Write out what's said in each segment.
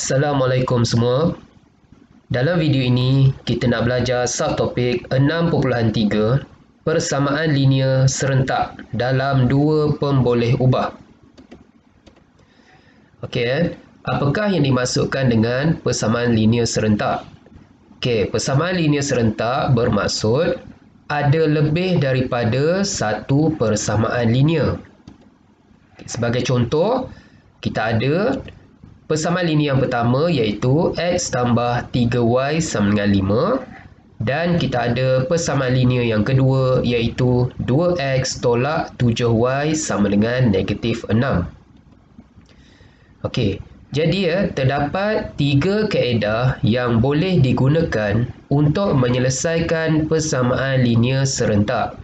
Assalamualaikum semua. Dalam video ini, kita nak belajar subtopik 6.3 persamaan linear serentak dalam dua pemboleh ubah. Okey, apakah yang dimaksudkan dengan persamaan linear serentak? Okey, persamaan linear serentak bermaksud ada lebih daripada satu persamaan linear. Sebagai contoh, kita ada persamaan linear yang pertama iaitu X tambah 3Y sama dengan 5 dan kita ada persamaan linear yang kedua iaitu 2X tolak 7Y sama dengan negatif 6. Okey, jadi terdapat tiga kaedah yang boleh digunakan untuk menyelesaikan persamaan linear serentak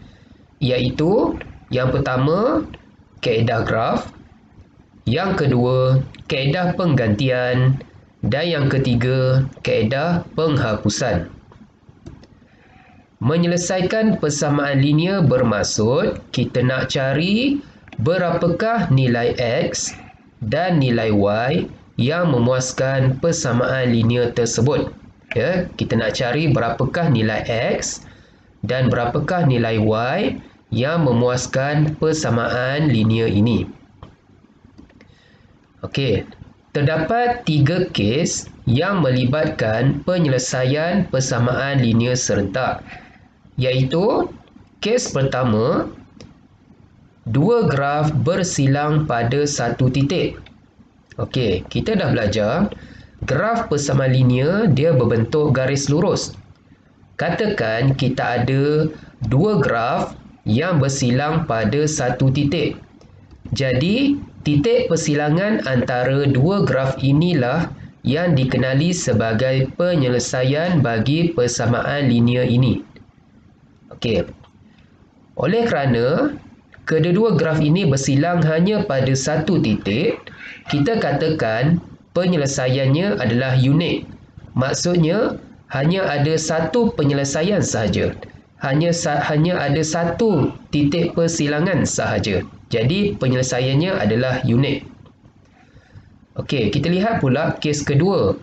iaitu yang pertama kaedah graf, yang kedua, kaedah penggantian dan yang ketiga, kaedah penghapusan. Menyelesaikan persamaan linear bermaksud kita nak cari berapakah nilai X dan nilai Y yang memuaskan persamaan linear tersebut. Ya, kita nak cari berapakah nilai X dan berapakah nilai Y yang memuaskan persamaan linear ini. Okey, terdapat tiga kes yang melibatkan penyelesaian persamaan linear serentak iaitu kes pertama, dua graf bersilang pada satu titik. Okey, kita dah belajar graf persamaan linear dia berbentuk garis lurus. Katakan kita ada dua graf yang bersilang pada satu titik. Jadi, titik persilangan antara dua graf inilah yang dikenali sebagai penyelesaian bagi persamaan linear ini. Okey. Oleh kerana kedua-dua graf ini bersilang hanya pada satu titik, kita katakan penyelesaiannya adalah unik. Maksudnya, hanya ada satu penyelesaian sahaja. Hanya ada satu titik persilangan sahaja. Jadi, penyelesaiannya adalah unik. Okey, kita lihat pula kes kedua,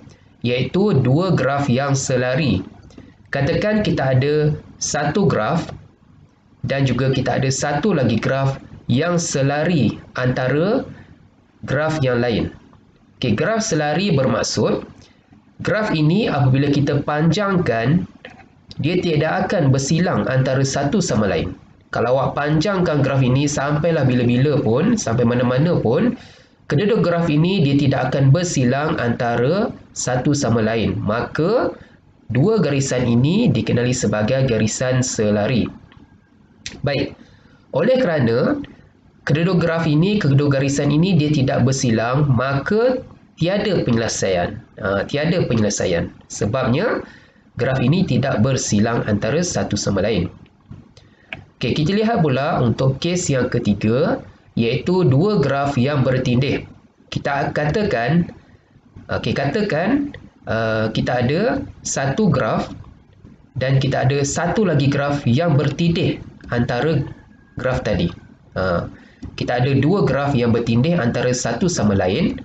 iaitu dua graf yang selari. Katakan kita ada satu graf dan juga kita ada satu lagi graf yang selari antara graf yang lain. Okey, graf selari bermaksud graf ini apabila kita panjangkan, dia tidak akan bersilang antara satu sama lain. Kalau awak panjangkan graf ini sampailah bila-bila pun, sampai mana-mana pun, kedua-dua graf ini dia tidak akan bersilang antara satu sama lain. Maka, dua garisan ini dikenali sebagai garisan selari. Baik, oleh kerana kedua-dua graf ini, kedua garisan ini dia tidak bersilang, maka tiada penyelesaian. Tiada penyelesaian. Sebabnya, graf ini tidak bersilang antara satu sama lain. Okey, kita lihat pula untuk kes yang ketiga, iaitu dua graf yang bertindih. Kita katakan, kita ada satu graf dan kita ada satu lagi graf yang bertindih antara graf tadi. Kita ada dua graf yang bertindih antara satu sama lain,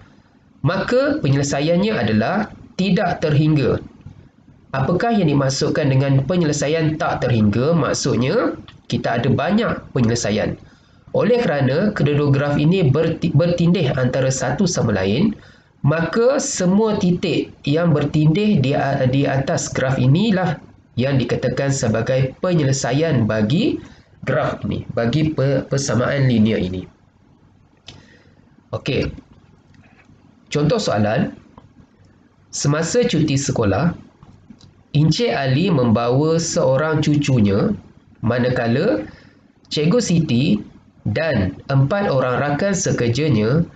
maka penyelesaiannya adalah tidak terhingga. Apakah yang dimaksudkan dengan penyelesaian tak terhingga? Maksudnya, kita ada banyak penyelesaian. Oleh kerana kedua-dua graf ini bertindih antara satu sama lain, maka semua titik yang bertindih di atas graf inilah yang dikatakan sebagai penyelesaian bagi graf ini, bagi persamaan linear ini. Okey. Contoh soalan, semasa cuti sekolah, Encik Ali membawa seorang cucunya, manakala Cikgu Siti dan 4 orang rakan sekerjanya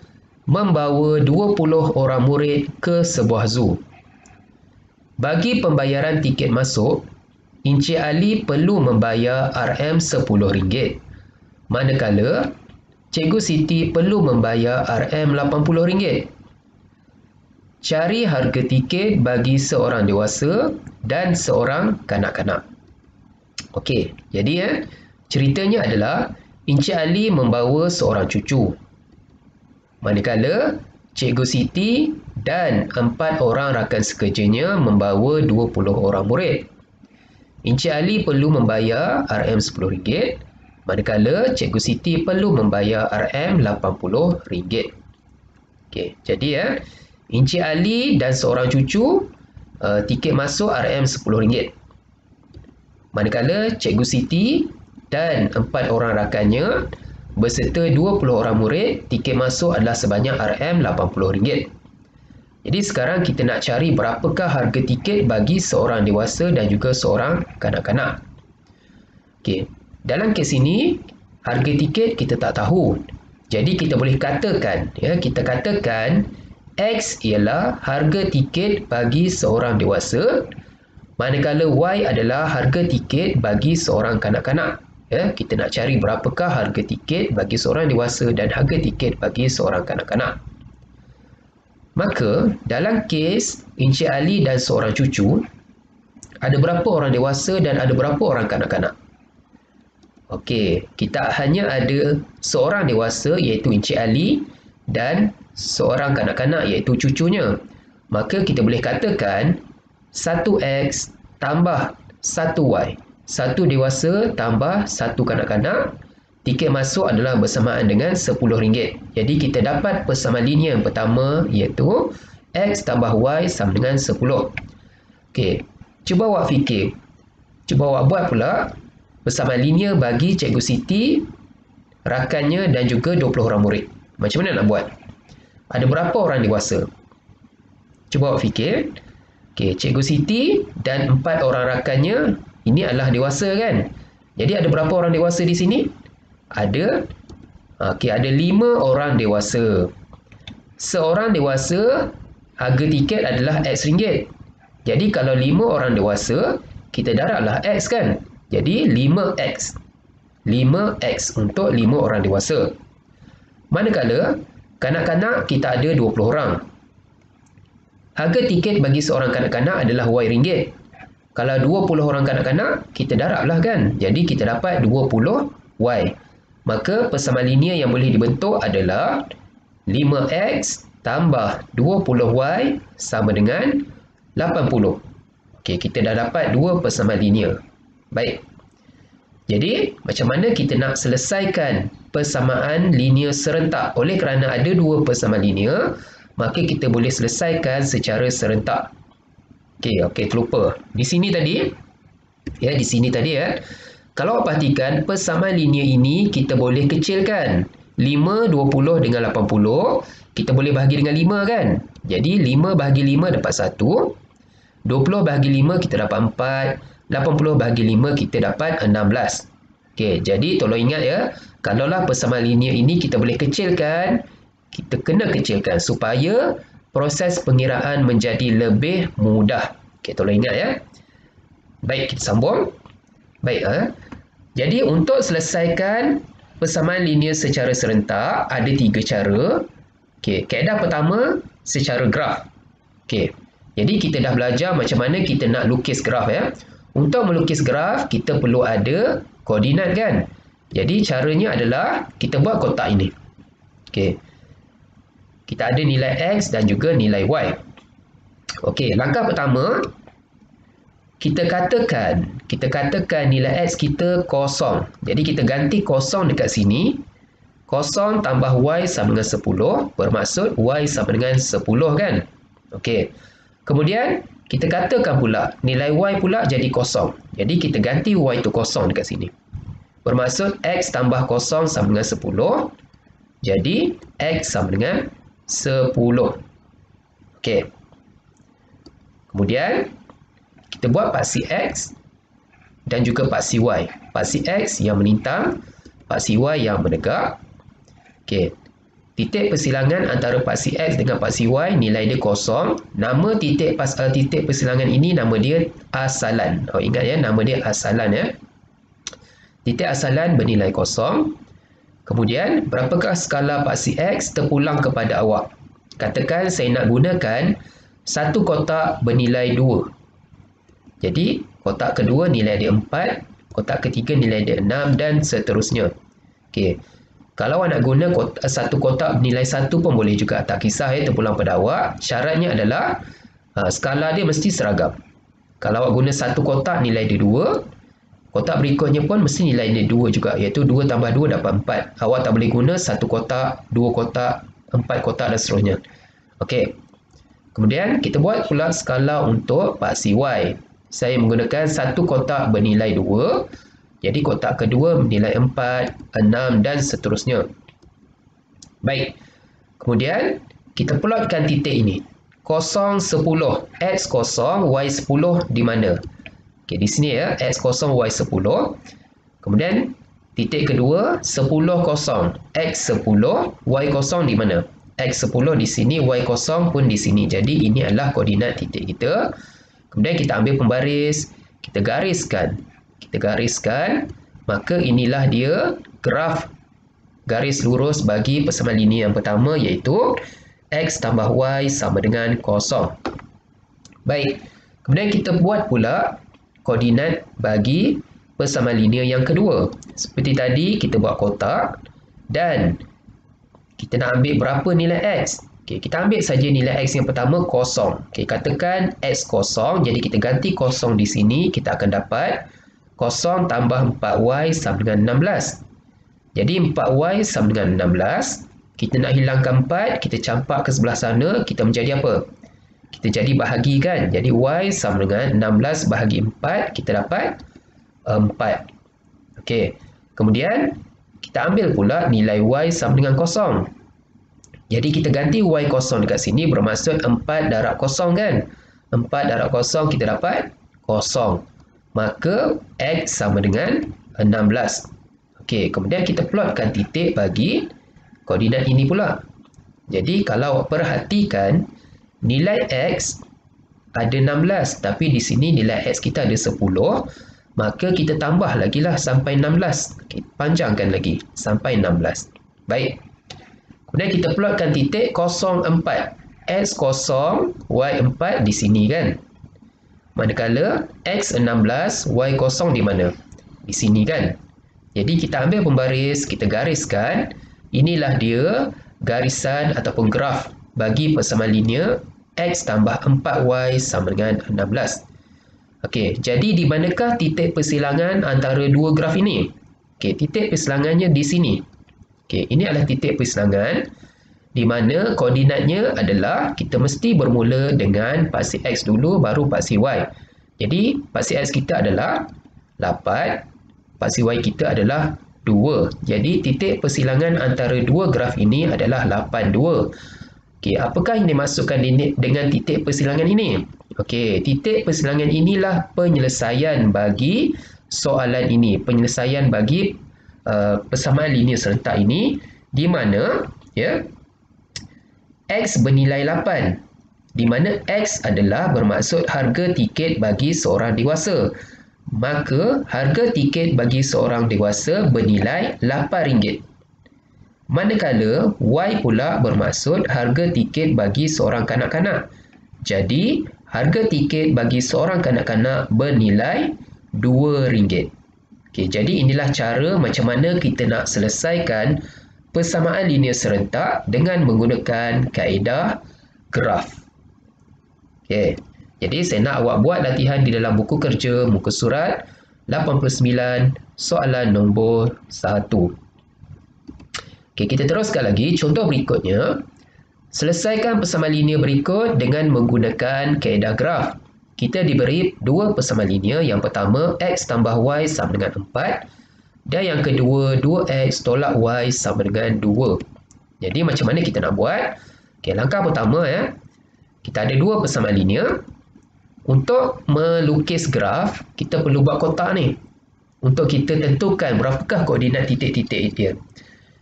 membawa 20 orang murid ke sebuah zoo. Bagi pembayaran tiket masuk, Encik Ali perlu membayar RM10, manakala Cikgu Siti perlu membayar RM80. Cari harga tiket bagi seorang dewasa dan seorang kanak-kanak. Okey, jadi ceritanya adalah Encik Ali membawa seorang cucu. Manakala Cikgu Siti dan 4 orang rakan sekerjanya membawa 20 orang murid. Encik Ali perlu membayar RM10, manakala Cikgu Siti perlu membayar RM80. Okey, jadi Encik Ali dan seorang cucu tiket masuk RM10. Manakala Cikgu Siti dan 4 orang rakannya beserta 20 orang murid, tiket masuk adalah sebanyak RM80. Jadi sekarang kita nak cari berapakah harga tiket bagi seorang dewasa dan juga seorang kanak-kanak. Okey, dalam kes ini harga tiket kita tak tahu. Jadi kita boleh katakan, kita katakan X ialah harga tiket bagi seorang dewasa, manakala Y adalah harga tiket bagi seorang kanak-kanak. Kita nak cari berapakah harga tiket bagi seorang dewasa dan harga tiket bagi seorang kanak-kanak. Maka, dalam kes Encik Ali dan seorang cucu, ada berapa orang dewasa dan ada berapa orang kanak-kanak? Okey, kita hanya ada seorang dewasa iaitu Encik Ali dan seorang kanak-kanak iaitu cucunya. Maka kita boleh katakan 1X tambah 1Y. 1 dewasa tambah 1 kanak-kanak, tiket masuk adalah bersamaan dengan RM10. Jadi kita dapat persamaan linear yang pertama iaitu X tambah Y sama dengan 10. Okey, cuba awak fikir. Cuba awak buat pula persamaan linear bagi Cikgu Siti, rakannya dan juga 20 orang murid. Macam mana nak buat? Ada berapa orang dewasa? Cuba awak fikir. Okey, Cikgu Siti dan 4 orang rakannya ini adalah dewasa kan? Jadi ada berapa orang dewasa di sini? Ada 5 orang dewasa. Seorang dewasa harga tiket adalah X ringgit. Jadi kalau 5 orang dewasa, kita darablah X kan? Jadi 5X. 5X untuk 5 orang dewasa. Manakala kanak-kanak kita ada 20 orang. Harga tiket bagi seorang kanak-kanak adalah Y ringgit. Kalau 20 orang kanak-kanak, kita darablah kan? Jadi kita dapat 20Y. Maka persamaan linear yang boleh dibentuk adalah 5X tambah 20Y sama dengan 80. Okey, kita dah dapat 2 persamaan linear. Baik. Jadi, macam mana kita nak selesaikan persamaan linear serentak? Oleh kerana ada 2 persamaan linear, maka kita boleh selesaikan secara serentak. Okey, terlupa. Di sini tadi, kalau awak perhatikan, persamaan linear ini kita boleh kecilkan. 5, 20 dengan 80, kita boleh bahagi dengan 5 kan? Jadi, 5 bahagi 5 dapat 1. 20 bahagi 5 kita dapat 4. 80 bahagi 5 kita dapat 16. Okey, jadi tolong ingat kalaulah persamaan linear ini kita boleh kecilkan, kita kena kecilkan supaya proses pengiraan menjadi lebih mudah. Okey, tolong ingat Baik, kita sambung. Baik, jadi untuk selesaikan persamaan linear secara serentak, ada 3 cara. Okey, kaedah pertama secara graf. Okey, jadi kita dah belajar macam mana kita nak lukis graf Untuk melukis graf, kita perlu ada koordinat kan? Jadi caranya adalah kita buat kotak ini. Okey. Kita ada nilai X dan juga nilai Y. Okey, langkah pertama, kita katakan nilai X kita kosong. Jadi kita ganti kosong dekat sini. Kosong tambah Y sama dengan 10, bermaksud Y sama dengan 10 kan? Okey. Kemudian, kita katakan pula nilai Y pula jadi kosong. Jadi kita ganti Y itu kosong dekat sini. Bermaksud X tambah kosong sama dengan 10. Jadi X sama dengan 10. Okey. Kemudian kita buat paksi X dan juga paksi Y. Paksi X yang melintang, paksi Y yang menegak. Okey. Titik persilangan antara paksi X dengan paksi Y nilai dia kosong. Nama titik persilangan ini nama dia asalan. Ingat nama dia asalan Titik asalan bernilai kosong. Kemudian berapakah skala paksi X terpulang kepada awak? Katakan saya nak gunakan satu kotak bernilai 2. Jadi kotak kedua nilai dia 4, kotak ketiga nilai dia 6 dan seterusnya. Okey. Kalau awak nak guna satu kotak nilai 1 pun boleh juga, tak kisah terpulang pada awak. Syaratnya adalah skala dia mesti seragam. Kalau awak guna satu kotak nilai dia 2, kotak berikutnya pun mesti nilai dia 2 juga, iaitu 2 tambah 2 dapat 4. Awak tak boleh guna satu kotak, 2 kotak, 4 kotak dan seterusnya. Okey. Kemudian kita buat pula skala untuk paksi Y. Saya menggunakan satu kotak bernilai 2. Jadi kotak kedua bernilai 4, 6 dan seterusnya. Baik. Kemudian kita plotkan titik ini. 0, 10. X 0, Y 10 di mana? Okey, di sini ya, X 0, Y 10. Kemudian titik kedua 10, 0. X 10, Y 0 di mana? X 10 di sini, Y 0 pun di sini. Jadi ini adalah koordinat titik kita. Kemudian kita ambil pembaris, kita gariskan. Kita gariskan, maka inilah dia graf garis lurus bagi persamaan linear yang pertama, iaitu X tambah Y sama dengan 0. Baik, kemudian kita buat pula koordinat bagi persamaan linear yang kedua. Seperti tadi, kita buat kotak dan kita nak ambil berapa nilai X. Okay, kita ambil saja nilai X yang pertama 0. Okay, katakan X 0, jadi kita ganti 0 di sini, kita akan dapat 0 tambah 4Y sama dengan 16. Jadi 4Y sama dengan 16. Kita nak hilangkan 4, kita campak ke sebelah sana, kita menjadi apa? Kita jadi bahagi kan? Jadi Y sama dengan 16 bahagi 4, kita dapat 4. Okey. Kemudian kita ambil pula nilai Y sama dengan 0. Jadi kita ganti Y 0 dekat sini, bermaksud 4 darab 0 kan? 4 darab 0 kita dapat 0. Maka X sama dengan 16. Okey, kemudian kita plotkan titik bagi koordinat ini pula. Jadi kalau awak perhatikan, nilai X ada 16, tapi di sini nilai X kita ada 10. Maka kita tambah lagi lah sampai 16. Okay, panjangkan lagi sampai 16. Baik. Kemudian kita plotkan titik 0, 4. X 0, Y 4 di sini kan. Manakala X 16, Y 0 di mana? Di sini kan. Jadi kita ambil pembaris, kita gariskan. Inilah dia garisan ataupun graf bagi persamaan linear X tambah 4Y sama dengan 16. Okey, jadi di manakah titik persilangan antara dua graf ini? Okey, titik persilangannya di sini. Okey, ini adalah titik persilangan di mana koordinatnya adalah kita mesti bermula dengan paksi X dulu baru paksi Y. Jadi, paksi X kita adalah 8, paksi Y kita adalah 2. Jadi, titik persilangan antara dua graf ini adalah 8, 2. Okey, apakah yang dimaksudkan dengan titik persilangan ini? Okey, titik persilangan inilah penyelesaian bagi soalan ini, penyelesaian bagi persamaan linear serentak ini, di mana ya X bernilai 8, di mana X adalah bermaksud harga tiket bagi seorang dewasa. Maka harga tiket bagi seorang dewasa bernilai RM8. Manakala Y pula bermaksud harga tiket bagi seorang kanak-kanak. Jadi, harga tiket bagi seorang kanak-kanak bernilai RM2. Okey, jadi inilah cara macam mana kita nak selesaikan persamaan linear serentak dengan menggunakan kaedah graf. Okey, jadi saya nak awak buat latihan di dalam buku kerja muka surat 89 soalan nombor 1. Okey, kita teruskan lagi. Contoh berikutnya. Selesaikan persamaan linear berikut dengan menggunakan kaedah graf. Kita diberi dua persamaan linear. Yang pertama, X tambah Y sama dengan 4. Dan yang kedua, 2X tolak Y sama dengan 2. Jadi, macam mana kita nak buat? Okey, langkah pertama ya. Kita ada dua persamaan linear. Untuk melukis graf, kita perlu buat kotak ni. Untuk kita tentukan berapakah koordinat titik-titik dia.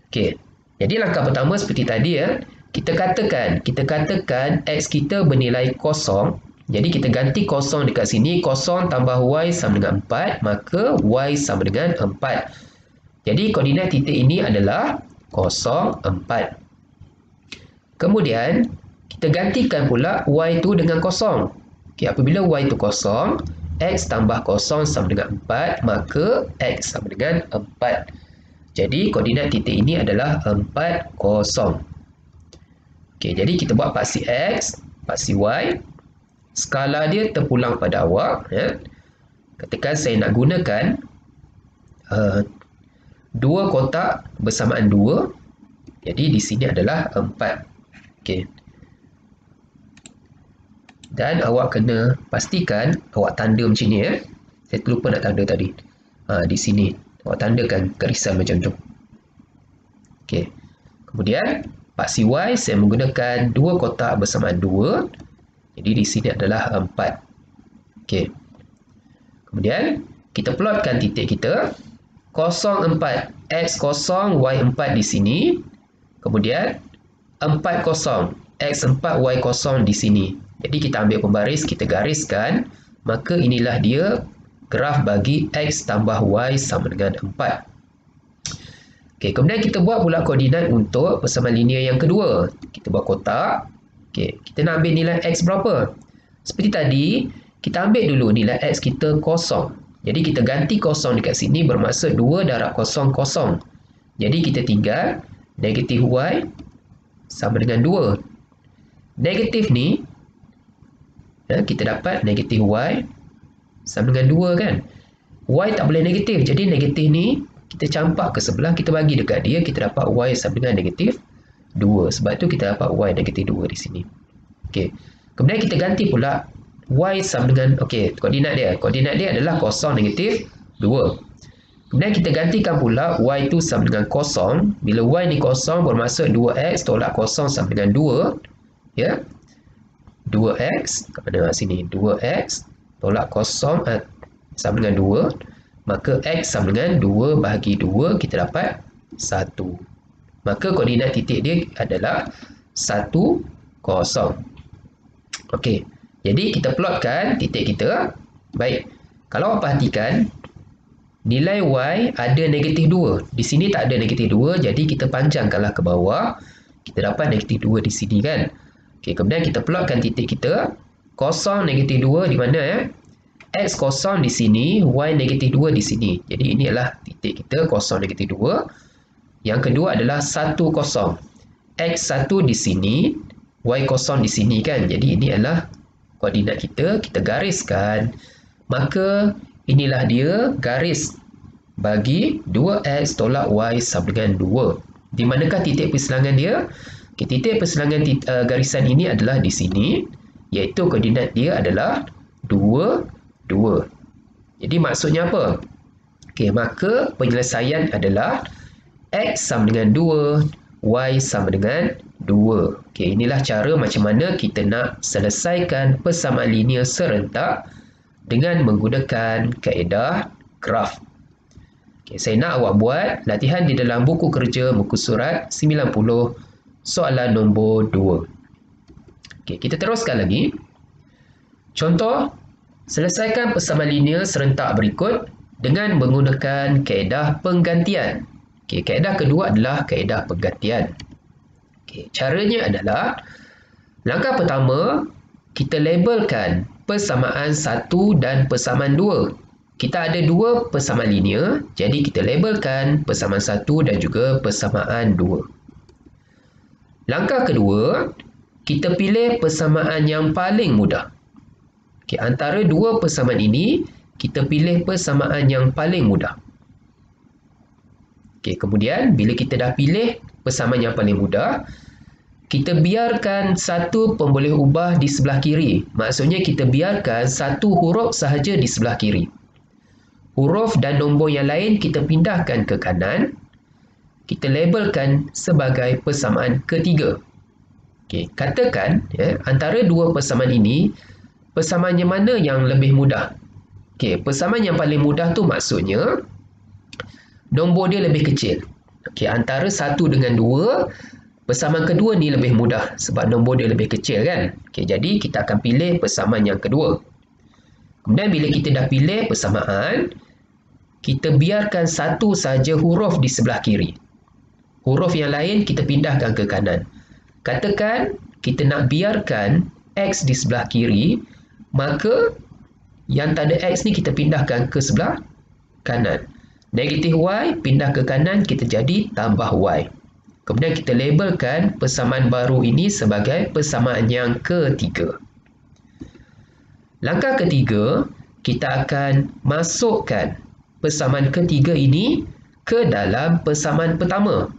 Okey. Jadi, langkah pertama seperti tadi ya. Kita katakan X kita bernilai 0. Jadi kita ganti 0 dekat sini. 0 tambah Y sama dengan 4. Maka Y sama dengan 4. Jadi koordinat titik ini adalah 0, 4. Kemudian kita gantikan pula Y itu dengan 0. Okay, apabila Y itu 0, X tambah 0 sama dengan 4. Maka X sama dengan 4. Jadi koordinat titik ini adalah 4, 0. Okey, jadi kita buat paksi X, paksi Y. Skala dia terpulang pada awak. Ya. Katakan saya nak gunakan dua kotak bersamaan 2. Jadi di sini adalah 4. Okey. Dan awak kena pastikan awak tanda macam ni. Saya terlupa nak tanda tadi. Di sini. Awak tandakan garisan macam tu. Okey. Kemudian, paksi Y saya menggunakan dua kotak bersamaan 2. Jadi di sini adalah 4. Okey. Kemudian, kita plotkan titik kita. 0, 4. X 0, Y 4 di sini. Kemudian, 4, 0. X 4, Y 0 di sini. Jadi kita ambil pembaris, kita gariskan, maka inilah dia graf bagi X tambah Y sama dengan 4. Okey, kemudian kita buat pula koordinat untuk persamaan linear yang kedua. Kita buat kotak. Okey, kita nak ambil nilai X berapa? Seperti tadi, kita ambil dulu nilai X kita 0. Jadi kita ganti 0 dekat sini bermaksud 2 darab 0, 0. Jadi kita tinggal negatif Y sama dengan 2. Negatif ni, kita dapat negatif Y sama dengan 2 kan. Y tak boleh negatif. Jadi negatif ni kita campak ke sebelah. Kita bagi dekat dia. Kita dapat Y sama dengan negatif 2. Sebab tu kita dapat Y negatif 2 di sini. Okey. Kemudian kita ganti pula Y sama dengan, okey, koordinat dia. Koordinat dia adalah 0, negatif 2. Kemudian kita gantikan pula Y tu sama dengan 0. Bila Y ni 0 bermaksud 2X tolak 0 sama dengan 2. Ya. 2X, kat mana sini? 2X tolak 0 sama dengan 2. Maka X sama dengan 2 bahagi 2, kita dapat 1. Maka koordinat titik dia adalah 1, 0. Okey, jadi kita plotkan titik kita. Baik, kalau awak perhatikan, nilai Y ada negatif 2. Di sini tak ada negatif 2, jadi kita panjangkanlah ke bawah. Kita dapat negatif 2 di sini kan. Okey, kemudian kita plotkan titik kita. 0, negatif 2 di mana ya? X 0 di sini, Y negatif 2 di sini. Jadi ini adalah titik kita, 0, negatif 2. Yang kedua adalah 1, 0. X 1 di sini, Y 0 di sini kan. Jadi ini adalah koordinat kita. Kita gariskan. Maka inilah dia garis bagi 2X tolak Y sama dengan 2. Di manakah titik persilangan dia? Titik persilangan garisan ini adalah di sini, iaitu koordinat dia adalah 2, 2. Jadi maksudnya apa? Okey, maka penyelesaian adalah X sama dengan 2, Y sama dengan 2. Okey, inilah cara macam mana kita nak selesaikan persamaan linear serentak dengan menggunakan kaedah graf. Okey, saya nak awak buat latihan di dalam buku kerja muka surat 90. Soalan nombor 2. Okey, kita teruskan lagi. Contoh, selesaikan persamaan linear serentak berikut dengan menggunakan kaedah penggantian. Okey, kaedah kedua adalah kaedah penggantian. Okey, caranya adalah langkah pertama, kita labelkan persamaan 1 dan persamaan 2. Kita ada dua persamaan linear, jadi kita labelkan persamaan 1 dan juga persamaan 2. Langkah kedua, kita pilih persamaan yang paling mudah. Okey, antara dua persamaan ini, kita pilih persamaan yang paling mudah. Okey, kemudian bila kita dah pilih persamaan yang paling mudah, kita biarkan satu pemboleh ubah di sebelah kiri. Maksudnya kita biarkan satu huruf sahaja di sebelah kiri. Huruf dan nombor yang lain kita pindahkan ke kanan. Kita labelkan sebagai persamaan ketiga. Okey, katakan antara dua persamaan ini, persamaan yang mana yang lebih mudah? Okey, persamaan yang paling mudah tu maksudnya nombor dia lebih kecil. Okey, antara 1 dengan 2, persamaan kedua ni lebih mudah sebab nombor dia lebih kecil kan. Okey, jadi kita akan pilih persamaan yang kedua. Kemudian bila kita dah pilih persamaan, kita biarkan satu saja huruf di sebelah kiri. Huruf yang lain kita pindahkan ke kanan. Katakan kita nak biarkan X di sebelah kiri, maka yang tanda X ni kita pindahkan ke sebelah kanan. Negatif Y pindah ke kanan, kita jadi tambah Y. Kemudian kita labelkan persamaan baru ini sebagai persamaan yang ketiga. Langkah ketiga, kita akan masukkan persamaan ketiga ini ke dalam persamaan pertama.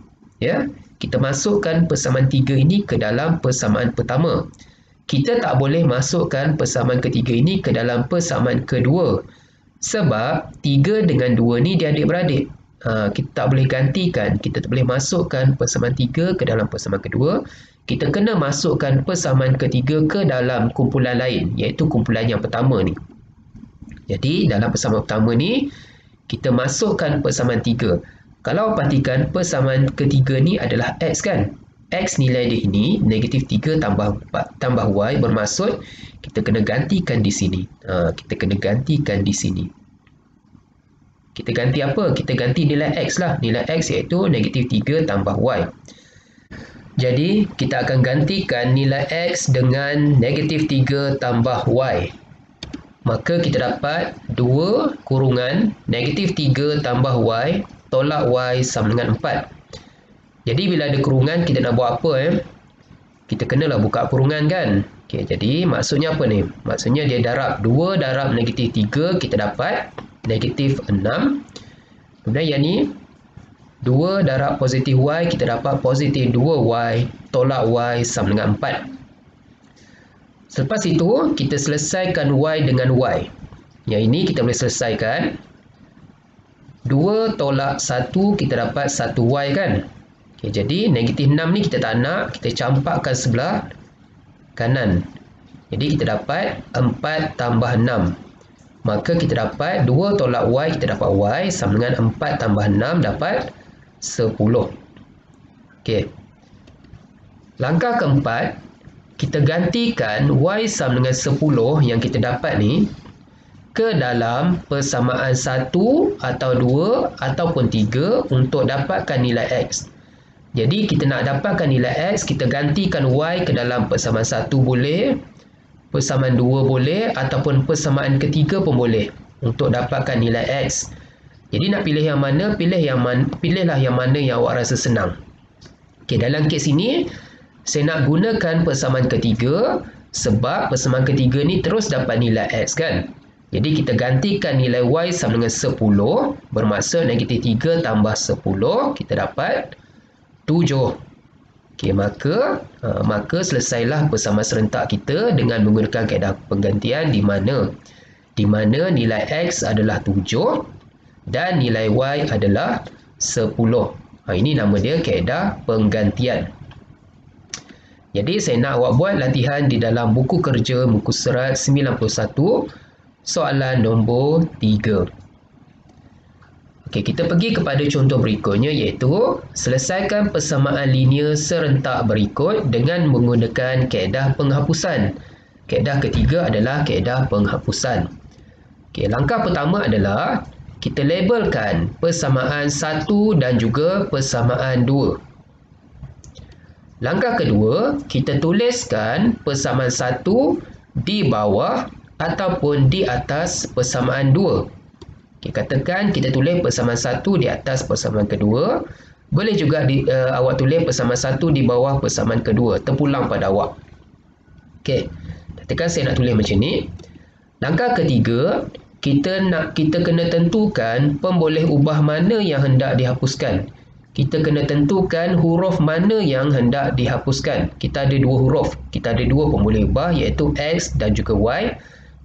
Ya, kita masukkan persamaan tiga ini ke dalam persamaan pertama. Kita tak boleh masukkan persamaan ketiga ini ke dalam persamaan kedua. Sebab 3 dengan 2 ni dia adik-beradik. Kita tak boleh gantikan. Kita tak boleh masukkan persamaan 3 ke dalam persamaan kedua. Kita kena masukkan persamaan ketiga ke dalam kumpulan lain, iaitu kumpulan yang pertama ni. Jadi dalam persamaan pertama ni, kita masukkan persamaan 3. Kalau perhatikan persamaan ketiga ni adalah X kan? X nilai dia ini, negatif 3 tambah Y, bermaksud kita kena gantikan di sini. Kita kena gantikan di sini. Kita ganti apa? Kita ganti nilai X lah. Nilai X iaitu negatif 3 tambah Y. Jadi, kita akan gantikan nilai X dengan negatif 3 tambah Y. Maka kita dapat 2 kurungan negatif 3 tambah Y tolak Y sama dengan 4. Jadi, bila ada kurungan, kita nak buat apa? Kita kenalah buka kurungan kan? Okay, jadi, maksudnya apa ni? Maksudnya dia darab 2 darab negatif 3, kita dapat negatif 6. Kemudian yang ni, 2 darab positif Y, kita dapat positif 2Y tolak Y sama dengan 4. Selepas itu, kita selesaikan Y dengan Y. Yang ini kita boleh selesaikan. 2 tolak 1, kita dapat 1Y kan? Okay, jadi, negatif 6 ni kita tak nak, kita campakkan sebelah kanan. Jadi, kita dapat 4 tambah 6. Maka kita dapat 2 tolak Y, kita dapat Y sama dengan 4 tambah 6 dapat 10. Okey. Langkah keempat, kita gantikan Y sama dengan 10 yang kita dapat ni ke dalam persamaan 1 atau 2 ataupun 3 untuk dapatkan nilai X. Jadi kita nak dapatkan nilai X, kita gantikan Y ke dalam persamaan 1 boleh, persamaan 2 boleh, ataupun persamaan ketiga pun boleh untuk dapatkan nilai X. Jadi nak pilih yang mana, pilihlah yang mana yang awak rasa senang. Okey, dalam kes ini saya nak gunakan persamaan ketiga sebab persamaan ketiga ni terus dapat nilai X kan. Jadi kita gantikan nilai Y sama dengan 10, bermaksud negatif 3 tambah 10, kita dapat 7. Okey, maka selesailah persamaan serentak kita dengan menggunakan kaedah penggantian di mana nilai X adalah 7 dan nilai Y adalah 10. Ini nama dia kaedah penggantian. Jadi saya nak awak buat latihan di dalam buku kerja muka surat 91 soalan nombor 3. Okey, kita pergi kepada contoh berikutnya iaitu selesaikan persamaan linear serentak berikut dengan menggunakan kaedah penghapusan. Kaedah ketiga adalah kaedah penghapusan. Okey, langkah pertama adalah kita labelkan persamaan 1 dan juga persamaan 2. Langkah kedua, kita tuliskan persamaan 1 di bawah ataupun di atas persamaan 2. Okay, katakan kita tulis persamaan 1 di atas persamaan kedua. Boleh juga awak tulis persamaan 1 di bawah persamaan kedua. Terpulang pada awak. Okey, katakan saya nak tulis macam ni. Langkah ketiga, kita kena tentukan pemboleh ubah mana yang hendak dihapuskan. Kita kena tentukan huruf mana yang hendak dihapuskan. Kita ada dua huruf. Kita ada dua pemboleh ubah iaitu X dan juga Y.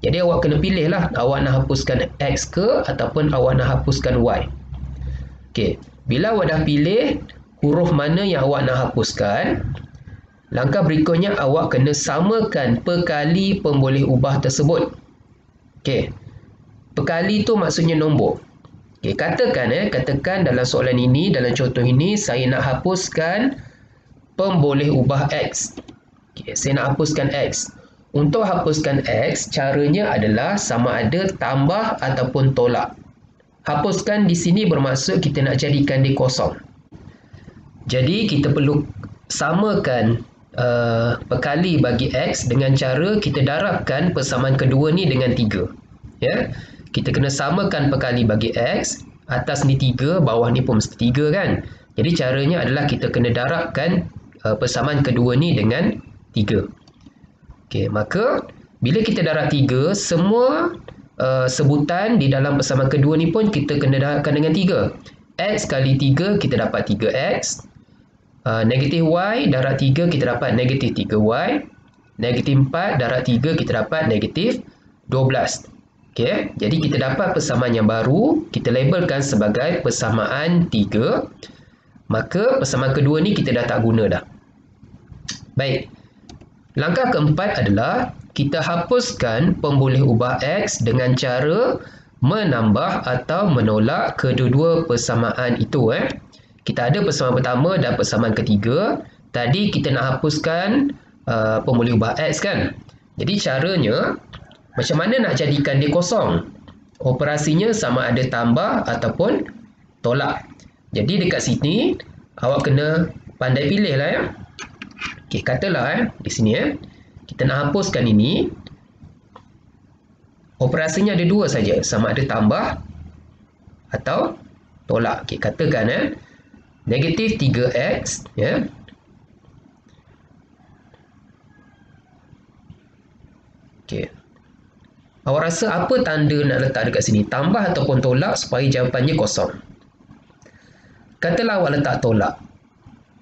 Jadi awak kena pilih lah awak nak hapuskan X ke ataupun awak nak hapuskan Y. Okey, bila awak dah pilih huruf mana yang awak nak hapuskan, langkah berikutnya awak kena samakan perkali pemboleh ubah tersebut. Okey, perkali tu maksudnya nombor. Okey, katakan dalam soalan ini, dalam contoh ini saya nak hapuskan pemboleh ubah X. Okey, saya nak hapuskan X. Untuk hapuskan X, caranya adalah sama ada tambah ataupun tolak. Hapuskan di sini bermaksud kita nak jadikan dia kosong. Jadi, kita perlu samakan perkali bagi X dengan cara kita darabkan persamaan kedua ni dengan 3. Ya? Kita kena samakan perkali bagi X atas ni 3, bawah ni pun mesti 3 kan. Jadi caranya adalah kita kena darabkan persamaan kedua ni dengan 3. Okey, maka bila kita darab 3, semua sebutan di dalam persamaan kedua ni pun kita kena darabkan dengan 3. X kali 3 kita dapat 3x. Negatif y darab 3 kita dapat negatif 3y. Negatif 4 darab 3 kita dapat negatif 12. Okey, jadi kita dapat persamaan yang baru, kita labelkan sebagai persamaan 3. Maka persamaan kedua ni kita dah tak guna dah. Baik. Langkah keempat adalah kita hapuskan pemboleh ubah X dengan cara menambah atau menolak kedua-dua persamaan itu. Kita ada persamaan pertama dan persamaan ketiga. Tadi kita nak hapuskan pemboleh ubah X kan. Jadi caranya, macam mana nak jadikan dia kosong? Operasinya sama ada tambah ataupun tolak. Jadi dekat sini, awak kena pandai pilih lah ya. Okey, katalah di sini kita nak hapuskan ini. Operasinya ada dua saja, sama ada tambah atau tolak. Okey, katakan negatif 3x ya. Okey. Awak rasa apa tanda nak letak dekat sini? Tambah ataupun tolak supaya jawapannya kosong. Katalah awak letak tolak.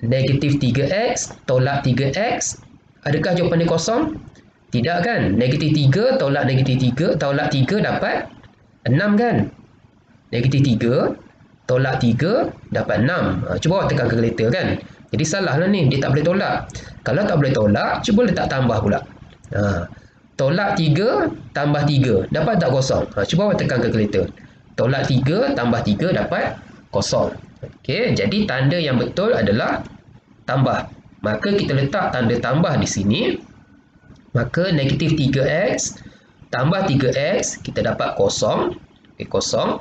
Negatif 3x tolak 3x. Adakah jawapannya kosong? Tidak kan? Negatif 3 tolak negatif 3 tolak 3 dapat 6 kan? Negatif 3 tolak 3 dapat 6. Cuba awak tekan kalkulator kan? Jadi salah lah ni. Dia tak boleh tolak. Kalau tak boleh tolak, cuba letak tambah pula. Tolak 3 tambah 3 dapat tak kosong? Cuba awak tekan kalkulator. Tolak 3 tambah 3 dapat kosong. Okey, jadi tanda yang betul adalah tambah. Maka kita letak tanda tambah di sini. Maka negatif 3x tambah 3x kita dapat kosong. Okey, kosong.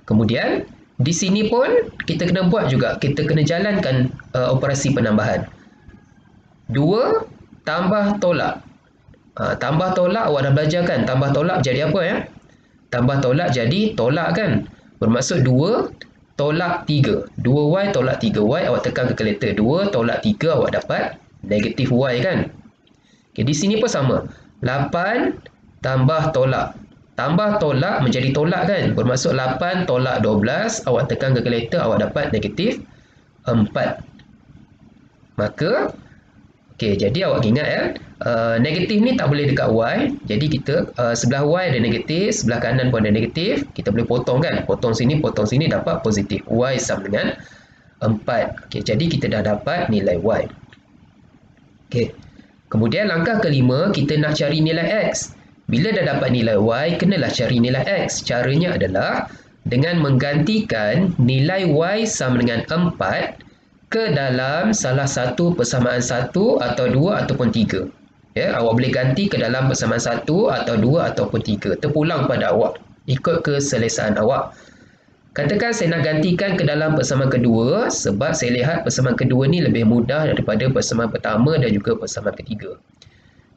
Kemudian di sini pun kita kena buat juga. Kita kena jalankan operasi penambahan. 2 tambah tolak. Tambah tolak awak dah belajar kan? Tambah tolak jadi apa ya? Tambah tolak jadi tolak kan? Bermaksud 2 tolak 3. 2y tolak 3y awak tekan kalkulator. 2 tolak 3 awak dapat negatif y kan? Okay, di sini pun sama. 8 tambah tolak. Tambah tolak menjadi tolak kan? Bermaksud 8 tolak 12 awak tekan kalkulator awak dapat negatif 4. Maka okey, jadi awak ingat negatif ni tak boleh dekat y. Jadi kita sebelah y ada negatif, sebelah kanan pun ada negatif. Kita boleh potong kan? Potong sini dapat positif. Y sama dengan 4. Okey, jadi kita dah dapat nilai y. Okey. Kemudian langkah kelima, kita nak cari nilai x. Bila dah dapat nilai y, kenalah cari nilai x. Caranya adalah dengan menggantikan nilai y sama dengan 4 ke dalam salah satu persamaan 1 atau 2 ataupun 3. Ya, awak boleh ganti ke dalam persamaan 1 atau 2 ataupun 3. Terpulang pada awak. Ikut keselesaan awak. Katakan saya nak gantikan ke dalam persamaan kedua sebab saya lihat persamaan kedua ni lebih mudah daripada persamaan pertama dan juga persamaan ketiga.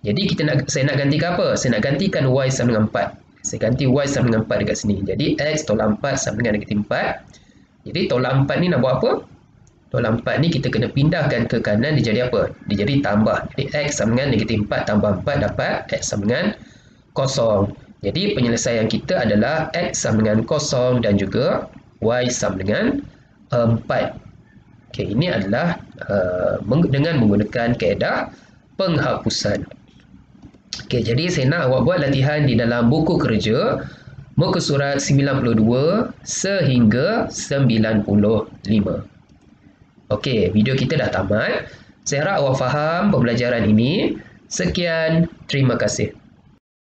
Jadi saya nak gantikan apa? Saya nak gantikan y sama dengan 4. Saya ganti y sama dengan 4 dekat sini. Jadi x tolak 4 sama dengan negatif 4. Jadi tolak 4 ni nak buat apa? Tolak 4 ni kita kena pindahkan ke kanan, dia jadi apa? Dia jadi tambah. Jadi x sama dengan negatif 4 tambah 4 dapat x sama dengan 0. Jadi penyelesaian kita adalah x sama dengan 0 dan juga y sama dengan 4. Okey, ini adalah dengan menggunakan kaedah penghapusan. Okey, jadi saya nak awak buat latihan di dalam buku kerja muka surat 92 sehingga 95. Okey, video kita dah tamat. Saya harap awak faham pembelajaran ini. Sekian, terima kasih.